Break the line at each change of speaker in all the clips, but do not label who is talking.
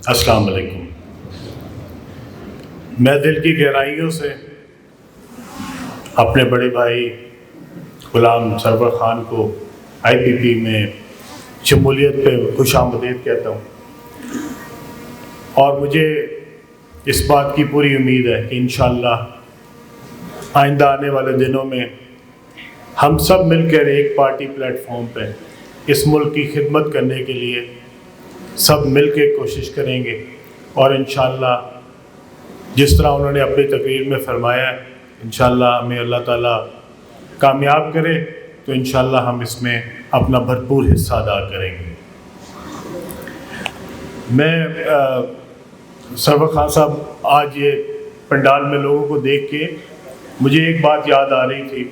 السلام علیکم۔ میں دل کی گہرائیوں سے اپنے بڑے بھائی غلام سرور خان کو IPP میں شمولیت پہ خوش آمدید کہتا ہوں، اور مجھے اس بات کی پوری امید ہے کہ انشاءاللہ آئندہ آنے والے دنوں میں ہم سب مل کر ایک پارٹی پلیٹ فارم پہ اس ملک کی خدمت کرنے کے لیے سب مل کے کوشش کریں گے، اور انشاءاللہ جس طرح انہوں نے اپنی تقریر میں فرمایا ہے انشاءاللہ ہمیں اللہ تعالیٰ کامیاب کرے تو انشاءاللہ ہم اس میں اپنا بھرپور حصہ ادا کریں گے۔ میں سرور خان صاحب، آج یہ پنڈال میں لوگوں کو دیکھ کے مجھے ایک بات یاد آ رہی تھی۔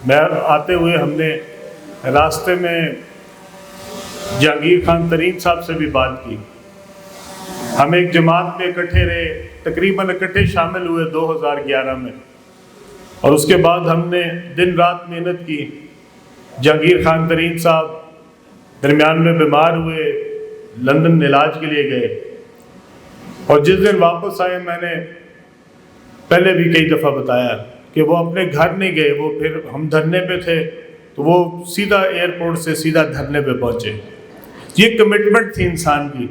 میں آتے ہوئے ہم نے راستے میں جہانگیر خان ترین صاحب سے بھی بات کی، ہم ایک جماعت میں اکٹھے رہے، تقریباً اکٹھے شامل ہوئے 2011 میں، اور اس کے بعد ہم نے دن رات محنت کی۔ جہانگیر خان ترین صاحب درمیان میں بیمار ہوئے، لندن علاج کے لیے گئے، اور جس دن واپس آئے میں نے پہلے بھی کئی دفعہ بتایا کہ وہ اپنے گھر نہیں گئے، وہ پھر ہم دھرنے پہ تھے تو وہ سیدھا ایئرپورٹ سے سیدھا دھرنے پہ پہنچے۔ یہ کمٹمنٹ تھی انسان کی،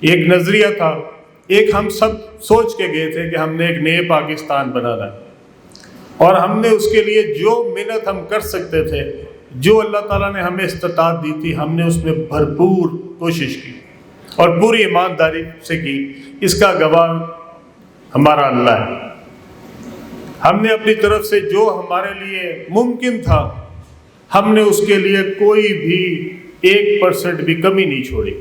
ایک نظریہ تھا، ایک ہم سب سوچ کے گئے تھے کہ ہم نے ایک نئے پاکستان بنانا ہے، اور ہم نے اس کے لیے جو محنت ہم کر سکتے تھے، جو اللہ تعالیٰ نے ہمیں استطاعت دی تھی، ہم نے اس میں بھرپور کوشش کی اور پوری ایمانداری سے کی۔ اس کا گواہ ہمارا اللہ ہے۔ ہم نے اپنی طرف سے جو ہمارے لیے ممکن تھا، ہم نے اس کے لیے کوئی بھی 1% بھی کمی نہیں چھوڑی۔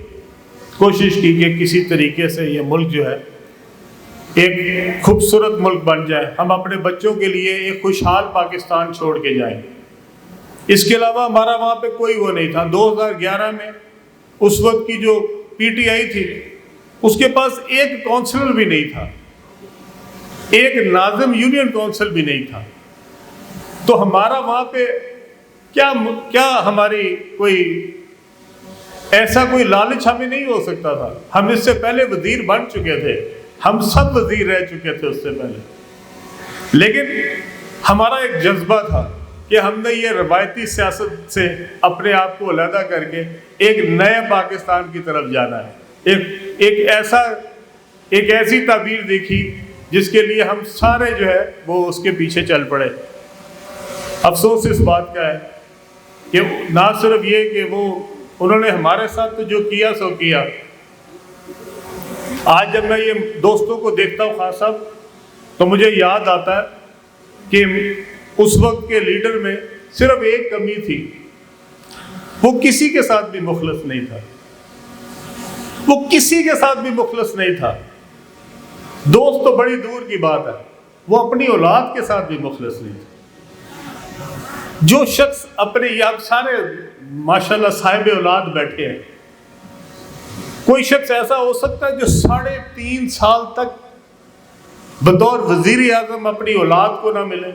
کوشش کی کہ کسی طریقے سے یہ ملک جو ہے ایک خوبصورت ملک بن جائے، ہم اپنے بچوں کے لیے ایک خوشحال پاکستان چھوڑ کے جائیں۔ اس کے علاوہ ہمارا وہاں پہ کوئی وہ نہیں تھا۔ 2011 میں اس وقت کی جو PTI تھی، اس کے پاس ایک کونسلر بھی نہیں تھا، ایک ناظم یونین کونسل بھی نہیں تھا۔ تو ہمارا وہاں پہ کیا ہماری کوئی ایسا کوئی لالچ ہمیں نہیں ہو سکتا تھا۔ ہم اس سے پہلے وزیر بن چکے تھے، ہم سب وزیر رہ چکے تھے اس سے پہلے، لیکن ہمارا ایک جذبہ تھا کہ ہم نے یہ روایتی سیاست سے اپنے آپ کو علیحدہ کر کے ایک نئے پاکستان کی طرف جانا ہے۔ ایک ایسی تعبیر دیکھی جس کے لیے ہم سارے جو ہے وہ اس کے پیچھے چل پڑے۔ افسوس اس بات کا ہے کہ نہ صرف یہ کہ انہوں نے ہمارے ساتھ تو جو کیا سو کیا۔ آج جب میں یہ دوستوں کو دیکھتا ہوں خان صاحب، تو مجھے یاد آتا ہے کہ اس وقت کے لیڈر میں صرف ایک کمی تھی، وہ کسی کے ساتھ بھی مخلص نہیں تھا، وہ کسی کے ساتھ بھی مخلص نہیں تھا۔ دوست تو بڑی دور کی بات ہے، وہ اپنی اولاد کے ساتھ بھی مخلص نہیں تھا۔ جو شخص اپنے، آپ سارے ماشاءاللہ صاحب اولاد بیٹھے ہیں، کوئی شخص ایسا ہو سکتا ہے جو 3.5 سال تک بطور وزیر اعظم اپنی اولاد کو نہ ملے،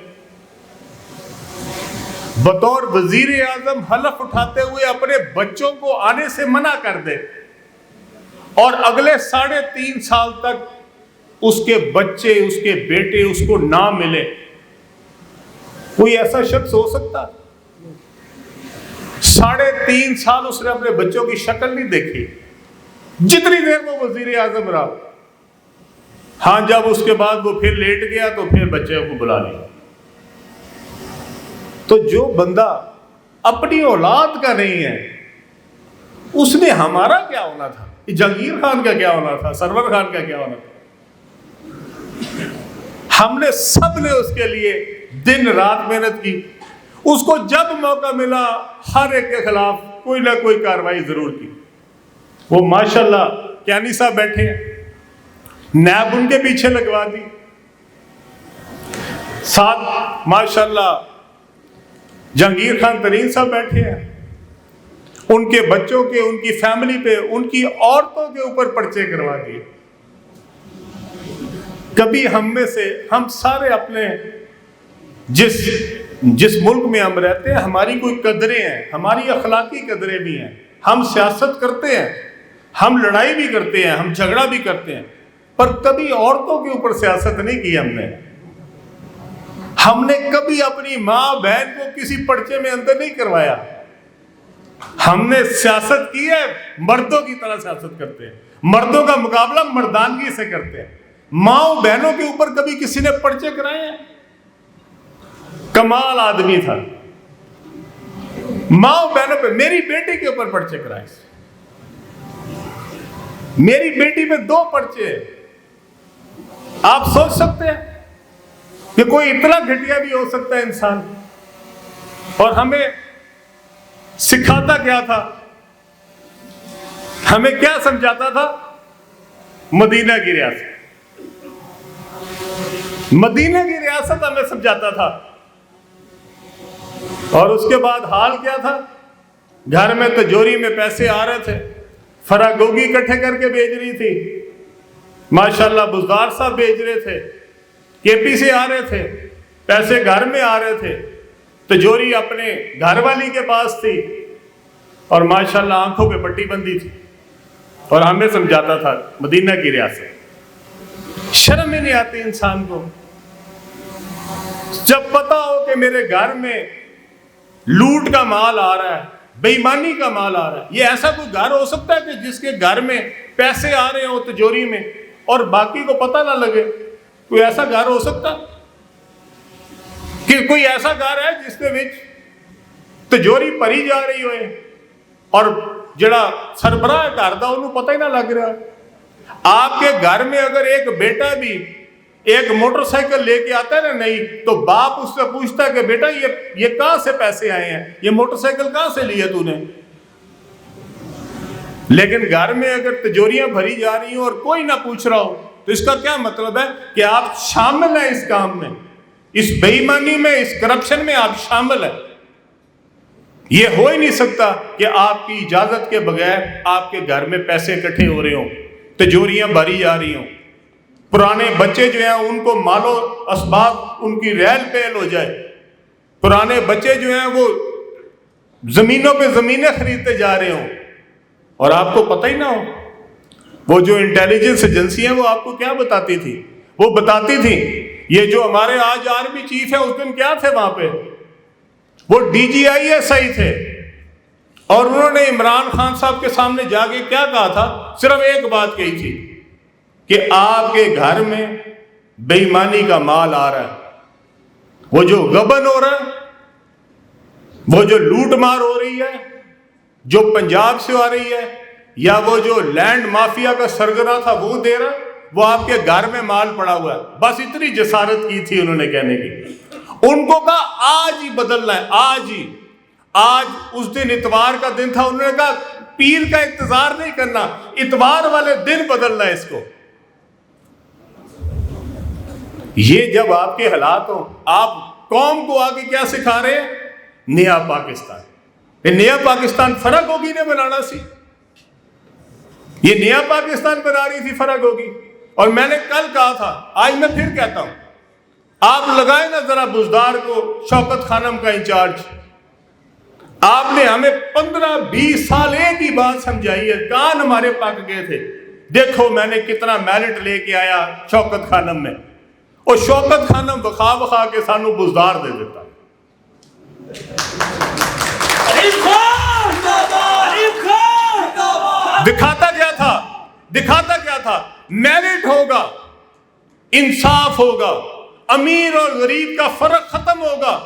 بطور وزیر اعظم حلف اٹھاتے ہوئے اپنے بچوں کو آنے سے منع کر دے، اور اگلے 3.5 سال تک اس کے بچے، اس کے بیٹے اس کو نہ ملے؟ کوئی ایسا شخص ہو سکتا؟ 3.5 سال اس نے اپنے بچوں کی شکل نہیں دیکھی، جتنی دیر وہ وزیر اعظم رہا۔ ہاں، جب اس کے بعد وہ پھر لیٹ گیا تو پھر بچے کو بلا لیا۔ تو جو بندہ اپنی اولاد کا نہیں ہے، اس نے ہمارا کیا ہونا تھا؟ جہانگیر خان کا کیا ہونا تھا؟ سرور خان کا کیا ہونا تھا؟ ہم نے سب نے اس کے لیے دن رات محنت کی۔ اس کو جب موقع ملا ہر ایک کے خلاف کوئی نہ کوئی کارروائی ضرور کی۔ وہ ماشاءاللہ کیانی صاحب بیٹھے ہیں، نیب ان کے پیچھے لگوا دی، ساتھ ماشاءاللہ جہانگیر خان ترین صاحب بیٹھے ہیں، ان کے بچوں کے، ان کی فیملی پہ، ان کی عورتوں کے اوپر پرچے کروا دیے۔ کبھی ہم میں سے، ہم سارے اپنے جس ملک میں ہم رہتے ہیں، ہماری کوئی قدریں ہیں، ہماری اخلاقی قدریں بھی ہیں، ہم سیاست کرتے ہیں، ہم لڑائی بھی کرتے ہیں، ہم جھگڑا بھی کرتے ہیں، پر کبھی عورتوں کے اوپر سیاست نہیں کی ہم نے کبھی اپنی ماں بہن کو کسی پرچے میں اندر نہیں کروایا. ہم نے سیاست کی ہے، مردوں کی طرح سیاست کرتے ہیں، مردوں کا مقابلہ مردانگی سے کرتے ہیں. ماں بہنوں کے اوپر کبھی کسی نے پرچے کرائے ہیں؟ کمال آدمی تھا. ماں بہنوں پہ، میری بیٹی کے اوپر پرچے کرائے، میری بیٹی پہ 2 پرچے. آپ سوچ سکتے ہیں کہ کوئی اتنا گھٹیا بھی ہو سکتا ہے انسان؟ اور ہمیں سکھاتا کیا تھا؟ ہمیں کیا سمجھاتا تھا؟ مدینہ کی ریاست، مدینہ کی ریاست ہمیں سمجھاتا تھا. اور اس کے بعد حال کیا تھا؟ گھر میں تجوری میں پیسے آ رہے تھے، فراگوگی اکٹھے کر کے بھیج رہی تھی، ماشاءاللہ بزدار صاحب بھیج رہے تھے، کے پی سے آ رہے تھے، پیسے گھر میں آ رہے تھے، تجوری اپنے گھر والی کے پاس تھی، اور ماشاءاللہ آنکھوں پہ پٹی بندی تھی. اور ہمیں سمجھاتا تھا مدینہ کی ریاست. شرم ہی نہیں آتی انسان کو جب پتا ہو کہ میرے گھر میں لوٹ کا مال آ رہا ہے، بے ایمانی کا مال آ رہا ہے. یہ ایسا کوئی گھر ہو سکتا ہے کہ جس کے گھر میں پیسے آ رہے ہوں تجوری میں اور باقی کو پتہ نہ لگے؟ کوئی ایسا گھر ہو سکتا کہ کوئی ایسا گھر ہے جس کے وچ تجوری بھری جا رہی ہوئے اور جڑا سربراہ گھر دا انہوں پتہ ہی نہ لگ رہا؟ آپ کے گھر میں اگر ایک بیٹا بھی ایک موٹر سائیکل لے کے آتا ہے نا نہیں، تو باپ اس سے پوچھتا ہے کہ بیٹا یہ کہاں سے پیسے آئے ہیں، یہ موٹر سائیکل کہاں سے لی ہے تو نے؟ لیکن گھر میں اگر تجوریاں بھری جا رہی ہوں اور کوئی نہ پوچھ رہا ہو تو اس کا کیا مطلب ہے؟ کہ آپ شامل ہیں اس کام میں، اس بے ایمانی میں، اس کرپشن میں آپ شامل ہیں. یہ ہو ہی نہیں سکتا کہ آپ کی اجازت کے بغیر آپ کے گھر میں پیسے اکٹھے ہو رہے ہوں، تجوریاں بھری جا رہی ہوں، پرانے بچے جو ہیں ان کو مال و اسباب ان کی ریل پیل ہو جائے، پرانے بچے جو ہیں وہ زمینوں پہ زمینیں خریدتے جا رہے ہوں اور آپ کو پتہ ہی نہ ہو. وہ جو انٹیلیجنس ایجنسی ہیں وہ آپ کو کیا بتاتی تھی؟ وہ بتاتی تھی یہ جو ہمارے آج آرمی چیف ہے، اس دن کیا تھے وہاں پہ؟ وہ DGISI تھے، اور انہوں نے عمران خان صاحب کے سامنے جا کے کیا کہا تھا؟ صرف ایک بات کہی تھی کہ آپ کے گھر میں بے ایمانی کا مال آ رہا ہے، وہ جو غبن ہو رہا ہے، وہ جو لوٹ مار ہو رہی ہے جو پنجاب سے آ رہی ہے، یا وہ جو لینڈ مافیا کا سرگنا تھا وہ دے رہا، وہ آپ کے گھر میں مال پڑا ہوا ہے. بس اتنی جسارت کی تھی انہوں نے کہنے کی. ان کو کہا آج ہی بدلنا ہے، آج ہی. آج اس دن اتوار کا دن تھا، انہوں نے کہا پیر کا انتظار نہیں کرنا، اتوار والے دن بدلنا ہے اس کو. یہ جب آپ کے حالات ہوں، آپ قوم کو آگے کیا سکھا رہے ہیں؟ نیا پاکستان. یہ نیا پاکستان فراگوگی نے بنانا سی، یہ نیا پاکستان بنا رہی تھی فراگوگی. اور میں نے کل کہا تھا، آج میں پھر کہتا ہوں، آپ لگائیں نا ذرا بزدار کو شوکت خانم کا انچارج. آپ نے ہمیں 15-20 سال ایک ہی بات سمجھائی ہے، کان ہمارے پک گئے تھے. دیکھو میں نے کتنا میرٹ لے کے آیا شوکت خانم میں، اور شوکت خانم بخا بخا کے سانو بزدار دے دیتا. دکھاتا کیا تھا؟ میرٹ ہوگا، انصاف ہوگا، امیر اور غریب کا فرق ختم ہوگا.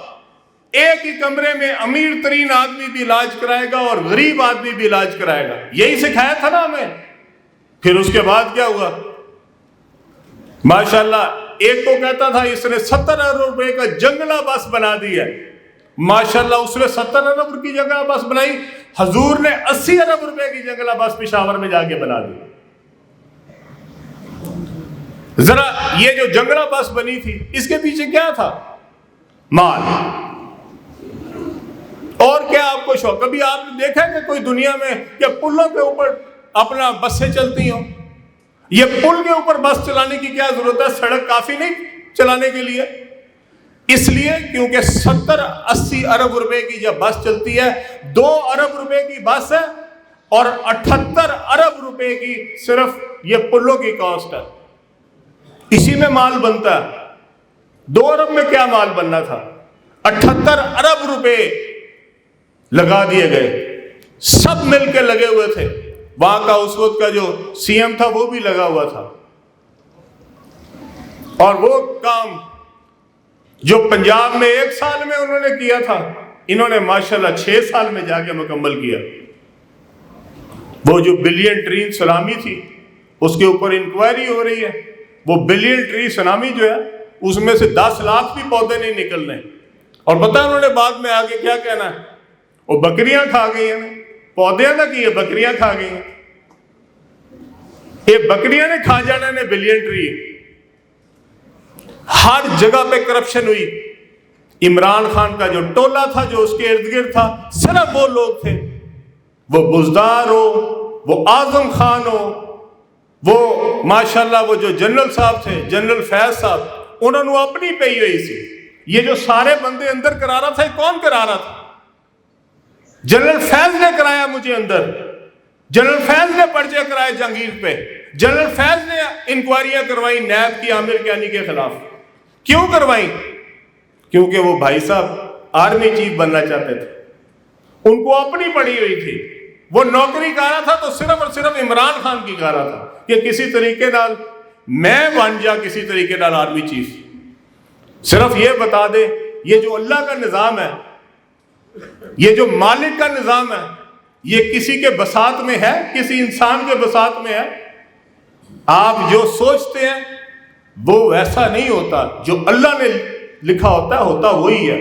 ایک ہی کمرے میں امیر ترین آدمی بھی علاج کرائے گا اور غریب آدمی بھی علاج کرائے گا. یہی سکھایا تھا نا ہمیں. پھر اس کے بعد کیا ہوا؟ ماشاءاللہ ایک کو کہتا تھا اس نے 70 ارب روپے کا جنگلہ بس بنا دی ہے. ماشاءاللہ اس نے 70 ارب کی جگہ بس بنائی، حضور نے 80 ارب روپے کی جنگلہ بس پشاور میں جا کے بنا دی. ذرا یہ جو جنگلہ بس بنی تھی اس کے پیچھے کیا تھا؟ مال. اور کیا آپ کو شوق؟ کبھی آپ نے دیکھا کہ کوئی دنیا میں کہ پلوں کے اوپر اپنا بسیں چلتی ہوں؟ یہ پل کے اوپر بس چلانے کی کیا ضرورت ہے؟ سڑک کافی نہیں چلانے کے لیے؟ اس لیے کیونکہ 70-80 ارب روپے کی جب بس چلتی ہے، 2 ارب روپے کی بس ہے اور 78 ارب روپے کی صرف یہ پلوں کی کاسٹ ہے. اسی میں مال بنتا ہے. 2 ارب میں کیا مال بننا تھا؟ 78 ارب روپے لگا دیے گئے. سب مل کے لگے ہوئے تھے. وہاں کا اس وقت کا جو سی ایم تھا وہ بھی لگا ہوا تھا. اور وہ کام جو پنجاب میں 1 سال میں انہوں نے کیا تھا، انہوں نے ماشاءاللہ 6 سال میں جا کے مکمل کیا. وہ جو بلین ٹری سونامی تھی اس کے اوپر انکوائری ہو رہی ہے. وہ بلین ٹری سونامی جو ہے اس میں سے 10 لاکھ بھی پودے نہیں نکلنے. اور پتہ انہوں نے بعد میں آگے کیا کہنا ہے؟ وہ بکریاں کھا گئی ہیں. پودے نہ کی بکریاں کھا گئی ہیں. یہ بکریاں نے کھا جانا نے بلین ٹری. ہر جگہ پہ کرپشن ہوئی. عمران خان کا جو ٹولہ تھا جو اس کے ارد گرد تھا، صرف وہ لوگ تھے، وہ بزدار ہو، وہ اعظم خان ہو، وہ ماشاءاللہ وہ جو جنرل صاحب تھے، جنرل فیض صاحب، انہوں نے اپنی پئی ہوئی سی. یہ جو سارے بندے اندر کرا رہا تھا، یہ کون کرا رہا تھا؟ جنرل فیض نے کرایا مجھے اندر. جنرل فیض نے پرچے کرائے جہانگیر پہ. جنرل فیض نے انکوائریاں کروائی نیب کی عامر کیانی کے خلاف. کیوں کروائی؟ کیونکہ وہ بھائی صاحب آرمی چیف بننا چاہتے تھے. ان کو اپنی پڑی ہوئی تھی. وہ نوکری کر رہا تھا تو صرف اور صرف عمران خان کی کر رہا تھا کہ کسی طریقے نال میں بن جا کسی طریقے نال آرمی چیف. صرف یہ بتا دے یہ جو اللہ کا نظام ہے، یہ جو مالک کا نظام ہے، یہ کسی کے بساط میں ہے؟ کسی انسان کے بساط میں ہے؟ آپ جو سوچتے ہیں وہ ویسا نہیں ہوتا. جو اللہ نے لکھا ہوتا وہی ہے.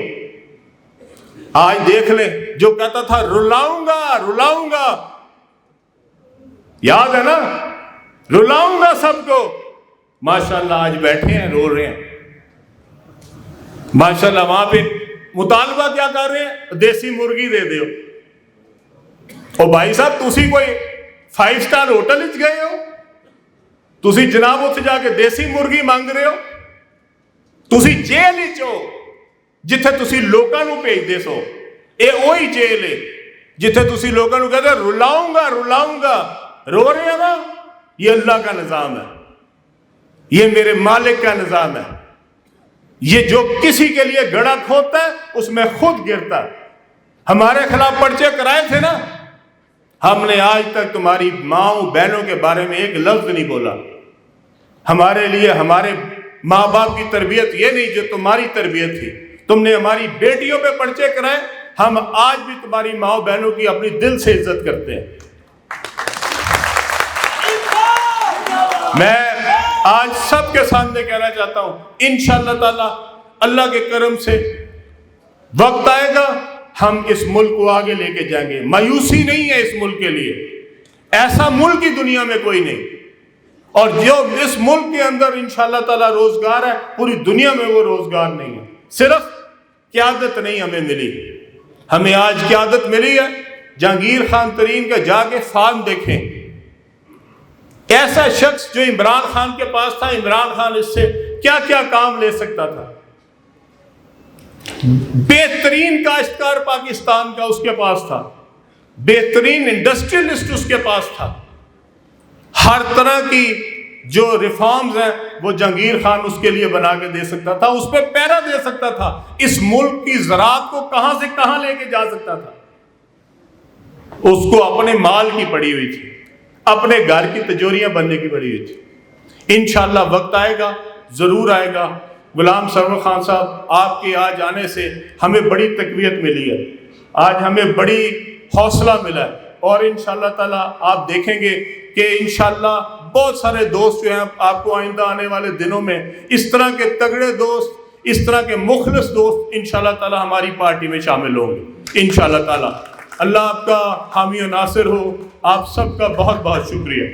آج دیکھ لیں جو کہتا تھا رلاؤں گا، یاد ہے نا؟ رلاؤں گا سب کو. ماشاءاللہ آج بیٹھے ہیں رو رہے ہیں. ماشاءاللہ وہاں پہ مطالبہ کیا کر رہے ہیں؟ دیسی مرغی دے دیو. او بھائی صاحب تسی کوئی 5 سٹار ہوٹل وچ گئے ہو؟ تسی جناب اتنے جا کے دیسی مرغی مانگ رہے ہو؟ تسی جیل وچ ہو جتھے تسی لوکاں نو بھیج دے سو. اے وہی جیل ہے جتھے تسی لوکاں نو کہتے رلاؤں گا. رو رہے ہیں نا؟ یہ اللہ کا نظام ہے. یہ میرے مالک کا نظام ہے. یہ جو کسی کے لیے گڑھا کھودتا ہے اس میں خود گرتا ہے. ہمارے خلاف پرچے کرائے تھے نا، ہم نے آج تک تمہاری ماؤں بہنوں کے بارے میں ایک لفظ نہیں بولا. ہمارے لیے ہمارے ماں باپ کی تربیت یہ نہیں جو تمہاری تربیت تھی. تم نے ہماری بیٹیوں پہ پرچے کرائے. ہم آج بھی تمہاری ماؤں بہنوں کی اپنی دل سے عزت کرتے ہیں. میں آج سب کے سامنے کہنا چاہتا ہوں انشاءاللہ تعالی اللہ کے کرم سے وقت آئے گا ہم اس ملک کو آگے لے کے جائیں گے. مایوسی نہیں ہے اس ملک کے لیے. ایسا ملک کی دنیا میں کوئی نہیں. اور جو اس ملک کے اندر انشاءاللہ تعالی روزگار ہے پوری دنیا میں وہ روزگار نہیں ہے. صرف قیادت نہیں ہمیں ملی. ہمیں آج قیادت ملی ہے. جہانگیر خان ترین کا جا کے فارم دیکھیں. ایسا شخص جو عمران خان کے پاس تھا، عمران خان اس سے کیا کیا کام لے سکتا تھا. بہترین کاشتکار پاکستان کا اس کے پاس تھا. بہترین انڈسٹریلسٹ اس کے پاس تھا. ہر طرح کی جو ریفارمز ہیں وہ جہانگیر خان اس کے لیے بنا کے دے سکتا تھا. اس پہ پیرا دے سکتا تھا. اس ملک کی زراعت کو کہاں سے کہاں لے کے جا سکتا تھا. اس کو اپنے مال کی پڑی ہوئی تھی، اپنے گھر کی تجوریاں بننے کی پڑی ہوئی تھی. انشاءاللہ وقت آئے گا، ضرور آئے گا. غلام سرور خان صاحب آپ کے آج آنے سے ہمیں بڑی تقویت ملی ہے. آج ہمیں بڑی حوصلہ ملا ہے. اور انشاءاللہ تعالیٰ آپ دیکھیں گے کہ انشاءاللہ بہت سارے دوست جو ہیں آپ کو آئندہ آنے والے دنوں میں اس طرح کے تگڑے دوست، اس طرح کے مخلص دوست انشاءاللہ تعالیٰ ہماری پارٹی میں شامل ہوں گے انشاءاللہ تعالیٰ. اللہ آپ کا حامی و ناصر ہو. آپ سب کا بہت بہت شکریہ.